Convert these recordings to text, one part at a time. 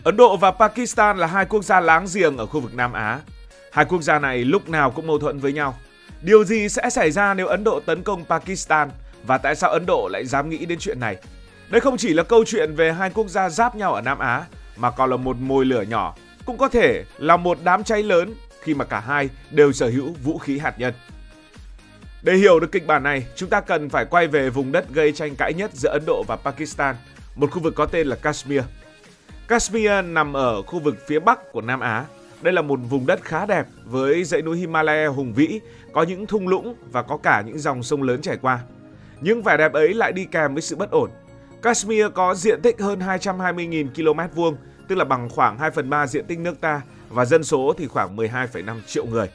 Ấn Độ và Pakistan là hai quốc gia láng giềng ở khu vực Nam Á. Hai quốc gia này lúc nào cũng mâu thuẫn với nhau. Điều gì sẽ xảy ra nếu Ấn Độ tấn công Pakistan và tại sao Ấn Độ lại dám nghĩ đến chuyện này? Đây không chỉ là câu chuyện về hai quốc gia giáp nhau ở Nam Á mà còn là một mồi lửa nhỏ, cũng có thể là một đám cháy lớn khi mà cả hai đều sở hữu vũ khí hạt nhân. Để hiểu được kịch bản này, chúng ta cần phải quay về vùng đất gây tranh cãi nhất giữa Ấn Độ và Pakistan, một khu vực có tên là Kashmir. Kashmir nằm ở khu vực phía bắc của Nam Á. Đây là một vùng đất khá đẹp với dãy núi Himalaya hùng vĩ, có những thung lũng và có cả những dòng sông lớn chảy qua. Nhưng vẻ đẹp ấy lại đi kèm với sự bất ổn. Kashmir có diện tích hơn 220.000 km², tức là bằng khoảng 2/3 diện tích nước ta, và dân số thì khoảng 12,5 triệu người.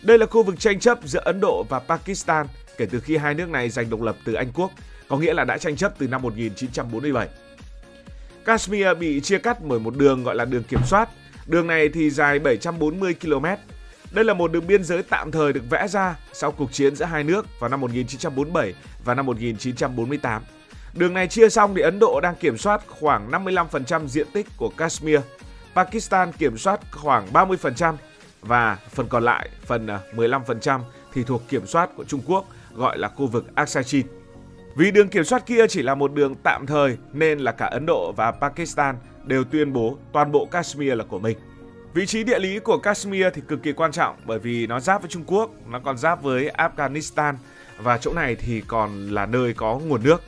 Đây là khu vực tranh chấp giữa Ấn Độ và Pakistan kể từ khi hai nước này giành độc lập từ Anh Quốc, có nghĩa là đã tranh chấp từ năm 1947. Kashmir bị chia cắt bởi một đường gọi là đường kiểm soát. Đường này thì dài 740 km. Đây là một đường biên giới tạm thời được vẽ ra sau cuộc chiến giữa hai nước vào năm 1947 và năm 1948. Đường này chia xong thì Ấn Độ đang kiểm soát khoảng 55% diện tích của Kashmir. Pakistan kiểm soát khoảng 30% và phần còn lại, phần 15% thì thuộc kiểm soát của Trung Quốc, gọi là khu vực Aksai. Vì đường kiểm soát kia chỉ là một đường tạm thời nên là cả Ấn Độ và Pakistan đều tuyên bố toàn bộ Kashmir là của mình. Vị trí địa lý của Kashmir thì cực kỳ quan trọng bởi vì nó giáp với Trung Quốc, nó còn giáp với Afghanistan và chỗ này thì còn là nơi có nguồn nước.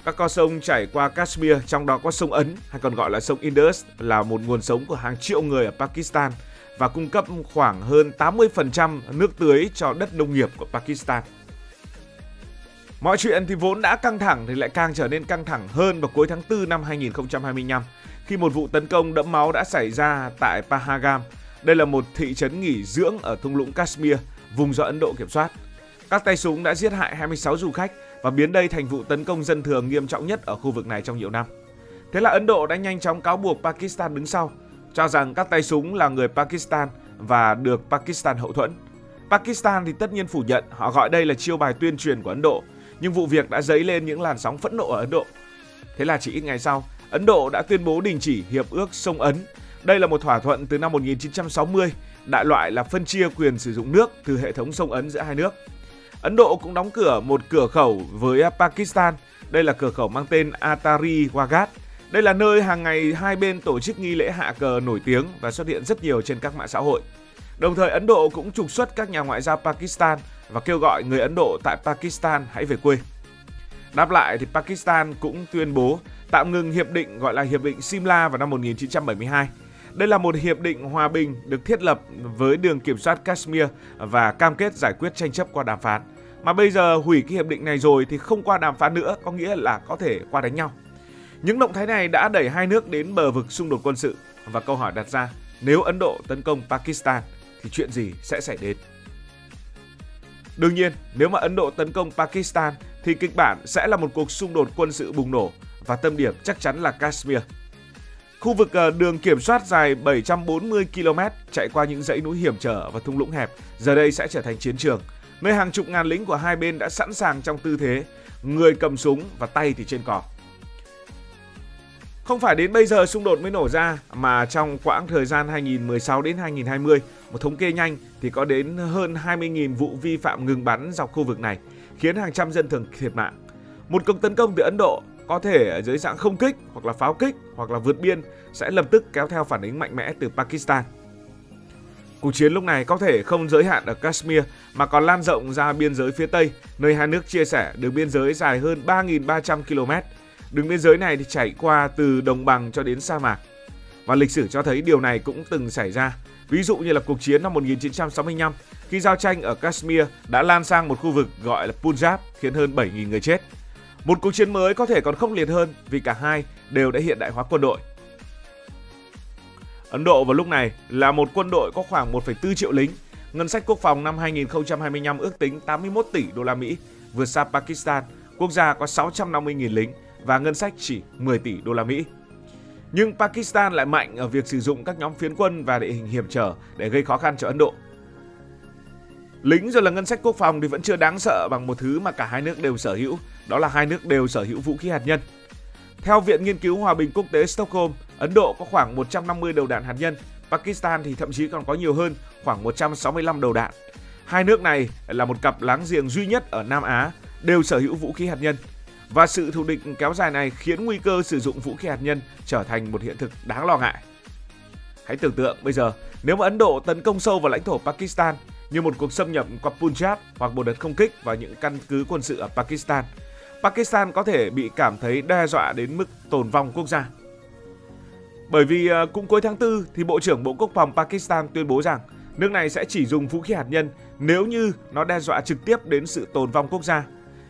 Các con sông chảy qua Kashmir, trong đó có sông Ấn hay còn gọi là sông Indus, là một nguồn sống của hàng triệu người ở Pakistan và cung cấp khoảng hơn 80% nước tưới cho đất nông nghiệp của Pakistan. Mọi chuyện thì vốn đã căng thẳng thì lại càng trở nên căng thẳng hơn vào cuối tháng 4 năm 2025 khi một vụ tấn công đẫm máu đã xảy ra tại Pahalgam. Đây là một thị trấn nghỉ dưỡng ở thung lũng Kashmir, vùng do Ấn Độ kiểm soát. Các tay súng đã giết hại 26 du khách và biến đây thành vụ tấn công dân thường nghiêm trọng nhất ở khu vực này trong nhiều năm. Thế là Ấn Độ đã nhanh chóng cáo buộc Pakistan đứng sau, cho rằng các tay súng là người Pakistan và được Pakistan hậu thuẫn. Pakistan thì tất nhiên phủ nhận, họ gọi đây là chiêu bài tuyên truyền của Ấn Độ, nhưng vụ việc đã dấy lên những làn sóng phẫn nộ ở Ấn Độ. Thế là chỉ ít ngày sau, Ấn Độ đã tuyên bố đình chỉ Hiệp ước Sông Ấn. Đây là một thỏa thuận từ năm 1960, đại loại là phân chia quyền sử dụng nước từ hệ thống sông Ấn giữa hai nước. Ấn Độ cũng đóng cửa một cửa khẩu với Pakistan. Đây là cửa khẩu mang tên Attari Wagat. Đây là nơi hàng ngày hai bên tổ chức nghi lễ hạ cờ nổi tiếng và xuất hiện rất nhiều trên các mạng xã hội. Đồng thời Ấn Độ cũng trục xuất các nhà ngoại giao Pakistan và kêu gọi người Ấn Độ tại Pakistan hãy về quê. Đáp lại thì Pakistan cũng tuyên bố tạm ngừng hiệp định gọi là Hiệp định Simla vào năm 1972. Đây là một hiệp định hòa bình được thiết lập với đường kiểm soát Kashmir và cam kết giải quyết tranh chấp qua đàm phán. Mà bây giờ hủy cái hiệp định này rồi thì không qua đàm phán nữa, có nghĩa là có thể qua đánh nhau. Những động thái này đã đẩy hai nước đến bờ vực xung đột quân sự và câu hỏi đặt ra, nếu Ấn Độ tấn công Pakistan thì chuyện gì sẽ xảy đến? Đương nhiên, nếu mà Ấn Độ tấn công Pakistan thì kịch bản sẽ là một cuộc xung đột quân sự bùng nổ và tâm điểm chắc chắn là Kashmir. Khu vực đường kiểm soát dài 740 km chạy qua những dãy núi hiểm trở và thung lũng hẹp giờ đây sẽ trở thành chiến trường, nơi hàng chục ngàn lính của hai bên đã sẵn sàng trong tư thế người cầm súng và tay thì trên cò. Không phải đến bây giờ xung đột mới nổ ra mà trong quãng thời gian 2016 đến 2020, một thống kê nhanh thì có đến hơn 20.000 vụ vi phạm ngừng bắn dọc khu vực này, khiến hàng trăm dân thường thiệt mạng. Một cuộc tấn công từ Ấn Độ có thể dưới dạng không kích hoặc là pháo kích hoặc là vượt biên sẽ lập tức kéo theo phản ứng mạnh mẽ từ Pakistan. Cuộc chiến lúc này có thể không giới hạn ở Kashmir mà còn lan rộng ra biên giới phía Tây, nơi hai nước chia sẻ đường biên giới dài hơn 3.300 km. Đường biên giới này thì chảy qua từ đồng bằng cho đến sa mạc. Và lịch sử cho thấy điều này cũng từng xảy ra. Ví dụ như là cuộc chiến năm 1965 khi giao tranh ở Kashmir đã lan sang một khu vực gọi là Punjab khiến hơn 7.000 người chết. Một cuộc chiến mới có thể còn khốc liệt hơn vì cả hai đều đã hiện đại hóa quân đội. Ấn Độ vào lúc này là một quân đội có khoảng 1,4 triệu lính. Ngân sách quốc phòng năm 2025 ước tính 81 tỷ đô la Mỹ, vượt xa Pakistan, quốc gia có 650.000 lính và ngân sách chỉ 10 tỷ đô la Mỹ. Nhưng Pakistan lại mạnh ở việc sử dụng các nhóm phiến quân và địa hình hiểm trở để gây khó khăn cho Ấn Độ. Lính rồi là ngân sách quốc phòng thì vẫn chưa đáng sợ bằng một thứ mà cả hai nước đều sở hữu, đó là hai nước đều sở hữu vũ khí hạt nhân. Theo Viện Nghiên cứu Hòa bình Quốc tế Stockholm, Ấn Độ có khoảng 150 đầu đạn hạt nhân, Pakistan thì thậm chí còn có nhiều hơn, khoảng 165 đầu đạn. Hai nước này là một cặp láng giềng duy nhất ở Nam Á đều sở hữu vũ khí hạt nhân. Và sự thù địch kéo dài này khiến nguy cơ sử dụng vũ khí hạt nhân trở thành một hiện thực đáng lo ngại. Hãy tưởng tượng bây giờ, nếu mà Ấn Độ tấn công sâu vào lãnh thổ Pakistan như một cuộc xâm nhập qua Punjab hoặc một đợt không kích vào những căn cứ quân sự ở Pakistan, Pakistan có thể bị cảm thấy đe dọa đến mức tồn vong quốc gia. Bởi vì cũng cuối tháng 4 thì Bộ trưởng Bộ Quốc phòng Pakistan tuyên bố rằng nước này sẽ chỉ dùng vũ khí hạt nhân nếu như nó đe dọa trực tiếp đến sự tồn vong quốc gia.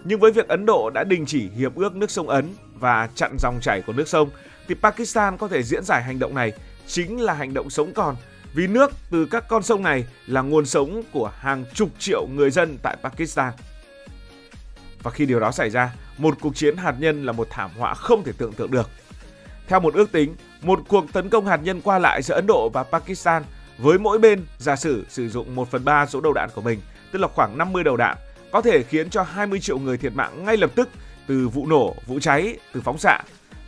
Nhưng với việc Ấn Độ đã đình chỉ hiệp ước nước sông Ấn và chặn dòng chảy của nước sông, thì Pakistan có thể diễn giải hành động này chính là hành động sống còn, vì nước từ các con sông này là nguồn sống của hàng chục triệu người dân tại Pakistan. Và khi điều đó xảy ra, một cuộc chiến hạt nhân là một thảm họa không thể tưởng tượng được. Theo một ước tính, một cuộc tấn công hạt nhân qua lại giữa Ấn Độ và Pakistan với mỗi bên giả sử sử dụng 1/3 số đầu đạn của mình, tức là khoảng 50 đầu đạn, có thể khiến cho 20 triệu người thiệt mạng ngay lập tức từ vụ nổ, vụ cháy, từ phóng xạ.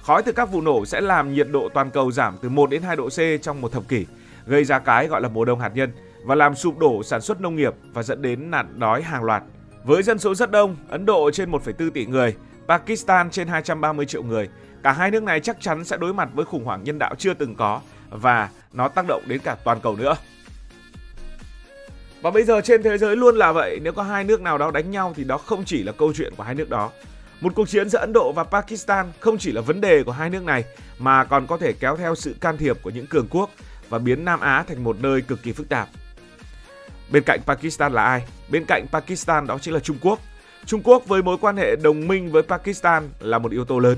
Khói từ các vụ nổ sẽ làm nhiệt độ toàn cầu giảm từ 1 đến 2 độ C trong một thập kỷ, gây ra cái gọi là mùa đông hạt nhân và làm sụp đổ sản xuất nông nghiệp và dẫn đến nạn đói hàng loạt. Với dân số rất đông, Ấn Độ trên 1,4 tỷ người, Pakistan trên 230 triệu người, cả hai nước này chắc chắn sẽ đối mặt với khủng hoảng nhân đạo chưa từng có và nó tác động đến cả toàn cầu nữa. Và bây giờ trên thế giới luôn là vậy, nếu có hai nước nào đó đánh nhau thì đó không chỉ là câu chuyện của hai nước đó. Một cuộc chiến giữa Ấn Độ và Pakistan không chỉ là vấn đề của hai nước này mà còn có thể kéo theo sự can thiệp của những cường quốc và biến Nam Á thành một nơi cực kỳ phức tạp. Bên cạnh Pakistan là ai? Bên cạnh Pakistan đó chính là Trung Quốc. Trung Quốc với mối quan hệ đồng minh với Pakistan là một yếu tố lớn.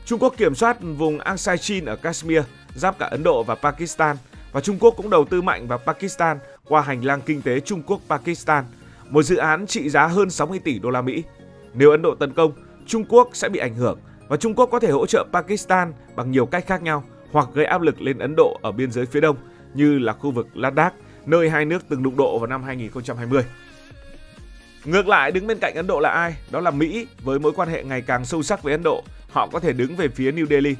Trung Quốc kiểm soát vùng Aksai Chin ở Kashmir, giáp cả Ấn Độ và Pakistan, và Trung Quốc cũng đầu tư mạnh vào Pakistan qua hành lang kinh tế Trung Quốc-Pakistan, một dự án trị giá hơn 60 tỷ đô la Mỹ. Nếu Ấn Độ tấn công, Trung Quốc sẽ bị ảnh hưởng và Trung Quốc có thể hỗ trợ Pakistan bằng nhiều cách khác nhau hoặc gây áp lực lên Ấn Độ ở biên giới phía đông như là khu vực Ladakh, nơi hai nước từng đụng độ vào năm 2020. Ngược lại, đứng bên cạnh Ấn Độ là ai? Đó là Mỹ, với mối quan hệ ngày càng sâu sắc với Ấn Độ. Họ có thể đứng về phía New Delhi.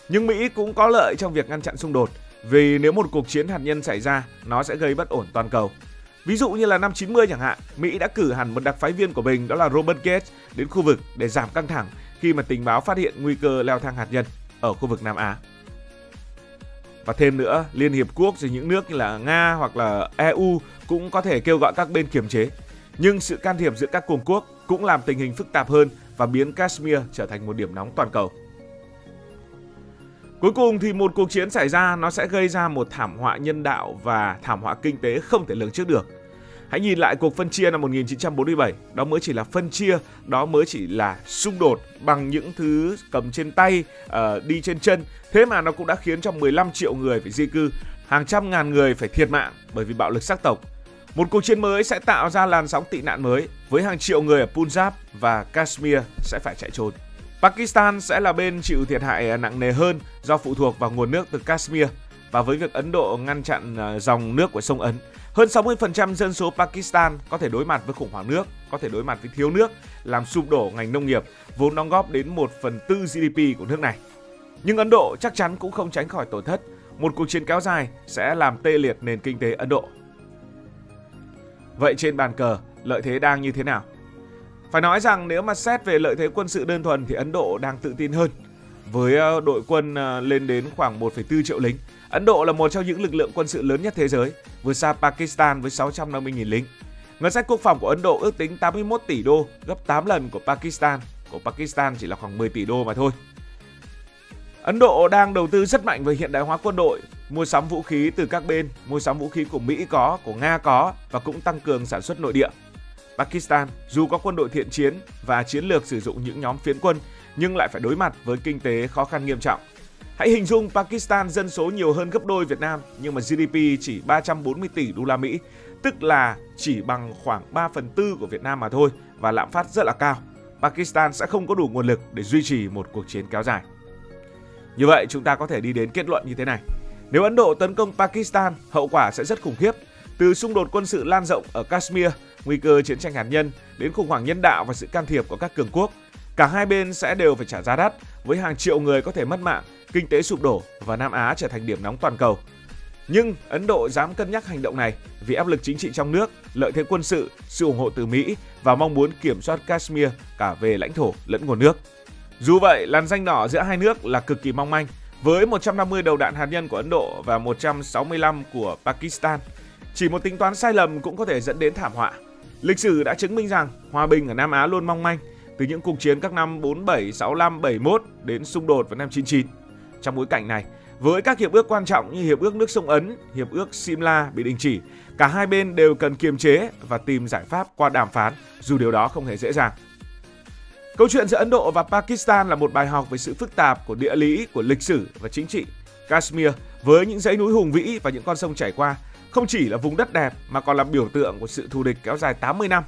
Nhưng Mỹ cũng có lợi trong việc ngăn chặn xung đột, vì nếu một cuộc chiến hạt nhân xảy ra, nó sẽ gây bất ổn toàn cầu. Ví dụ như là năm 90 chẳng hạn, Mỹ đã cử hẳn một đặc phái viên của mình, đó là Robert Gates, đến khu vực để giảm căng thẳng khi mà tình báo phát hiện nguy cơ leo thang hạt nhân ở khu vực Nam Á. Và thêm nữa, Liên Hiệp Quốc rồi những nước như là Nga hoặc là EU cũng có thể kêu gọi các bên kiềm chế. Nhưng sự can thiệp giữa các cường quốc cũng làm tình hình phức tạp hơn và biến Kashmir trở thành một điểm nóng toàn cầu. Cuối cùng thì một cuộc chiến xảy ra nó sẽ gây ra một thảm họa nhân đạo và thảm họa kinh tế không thể lường trước được. Hãy nhìn lại cuộc phân chia năm 1947, đó mới chỉ là phân chia, đó mới chỉ là xung đột bằng những thứ cầm trên tay, đi trên chân. Thế mà nó cũng đã khiến cho 15 triệu người phải di cư, hàng trăm ngàn người phải thiệt mạng bởi vì bạo lực sắc tộc. Một cuộc chiến mới sẽ tạo ra làn sóng tị nạn mới, với hàng triệu người ở Punjab và Kashmir sẽ phải chạy trốn. Pakistan sẽ là bên chịu thiệt hại nặng nề hơn do phụ thuộc vào nguồn nước từ Kashmir, và với việc Ấn Độ ngăn chặn dòng nước của sông Ấn, hơn 60% dân số Pakistan có thể đối mặt với khủng hoảng nước, có thể đối mặt với thiếu nước, làm sụp đổ ngành nông nghiệp, vốn đóng góp đến 1/4 GDP của nước này. Nhưng Ấn Độ chắc chắn cũng không tránh khỏi tổn thất. Một cuộc chiến kéo dài sẽ làm tê liệt nền kinh tế Ấn Độ. Vậy trên bàn cờ, lợi thế đang như thế nào? Phải nói rằng nếu mà xét về lợi thế quân sự đơn thuần thì Ấn Độ đang tự tin hơn. Với đội quân lên đến khoảng 1,4 triệu lính, Ấn Độ là một trong những lực lượng quân sự lớn nhất thế giới, vượt xa Pakistan với 650.000 lính. Ngân sách quốc phòng của Ấn Độ ước tính 81 tỷ đô, gấp 8 lần của Pakistan. Của Pakistan chỉ là khoảng 10 tỷ đô mà thôi. Ấn Độ đang đầu tư rất mạnh về hiện đại hóa quân đội, mua sắm vũ khí từ các bên, mua sắm vũ khí của Mỹ có, của Nga có và cũng tăng cường sản xuất nội địa. Pakistan dù có quân đội thiện chiến và chiến lược sử dụng những nhóm phiến quân nhưng lại phải đối mặt với kinh tế khó khăn nghiêm trọng. Hãy hình dung Pakistan dân số nhiều hơn gấp đôi Việt Nam nhưng mà GDP chỉ 340 tỷ đô la Mỹ, tức là chỉ bằng khoảng 3/4 của Việt Nam mà thôi, và lạm phát rất là cao. Pakistan sẽ không có đủ nguồn lực để duy trì một cuộc chiến kéo dài. Như vậy chúng ta có thể đi đến kết luận như thế này. Nếu Ấn Độ tấn công Pakistan, hậu quả sẽ rất khủng khiếp. Từ xung đột quân sự lan rộng ở Kashmir, nguy cơ chiến tranh hạt nhân, đến khủng hoảng nhân đạo và sự can thiệp của các cường quốc, cả hai bên sẽ đều phải trả giá đắt, với hàng triệu người có thể mất mạng kinh tế sụp đổ và Nam Á trở thành điểm nóng toàn cầu. Nhưng Ấn Độ dám cân nhắc hành động này vì áp lực chính trị trong nước, lợi thế quân sự, sự ủng hộ từ Mỹ và mong muốn kiểm soát Kashmir cả về lãnh thổ lẫn nguồn nước. Dù vậy, làn ranh đỏ giữa hai nước là cực kỳ mong manh, với 150 đầu đạn hạt nhân của Ấn Độ và 165 của Pakistan. Chỉ một tính toán sai lầm cũng có thể dẫn đến thảm họa. Lịch sử đã chứng minh rằng hòa bình ở Nam Á luôn mong manh, từ những cuộc chiến các năm 47, 65, 71 đến xung đột vào năm 99. Trong bối cảnh này, với các hiệp ước quan trọng như Hiệp ước nước sông Ấn, Hiệp ước Simla bị đình chỉ, cả hai bên đều cần kiềm chế và tìm giải pháp qua đàm phán, dù điều đó không hề dễ dàng. Câu chuyện giữa Ấn Độ và Pakistan là một bài học về sự phức tạp của địa lý, của lịch sử và chính trị. Kashmir với những dãy núi hùng vĩ và những con sông chảy qua không chỉ là vùng đất đẹp mà còn là biểu tượng của sự thù địch kéo dài 80 năm.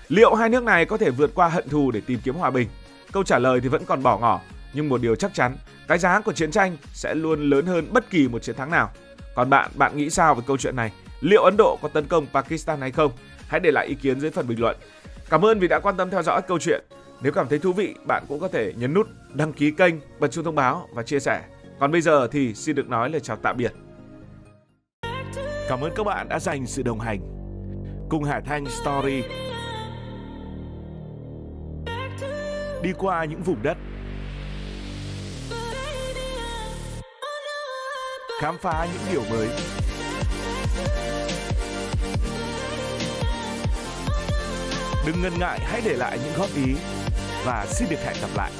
Liệu hai nước này có thể vượt qua hận thù để tìm kiếm hòa bình? Câu trả lời thì vẫn còn bỏ ngỏ, nhưng một điều chắc chắn, cái giá của chiến tranh sẽ luôn lớn hơn bất kỳ một chiến thắng nào. Còn bạn nghĩ sao về câu chuyện này? Liệu Ấn Độ có tấn công Pakistan hay không? Hãy để lại ý kiến dưới phần bình luận. Cảm ơn vì đã quan tâm theo dõi câu chuyện. Nếu cảm thấy thú vị, bạn cũng có thể nhấn nút đăng ký kênh, bật chuông thông báo và chia sẻ. Còn bây giờ thì xin được nói lời chào tạm biệt. Cảm ơn các bạn đã dành sự đồng hành cùng Hải Thanh Story. Đi qua những vùng đất, khám phá những điều mới. Đừng ngần ngại, hãy để lại những góp ý và xin được hẹn gặp lại.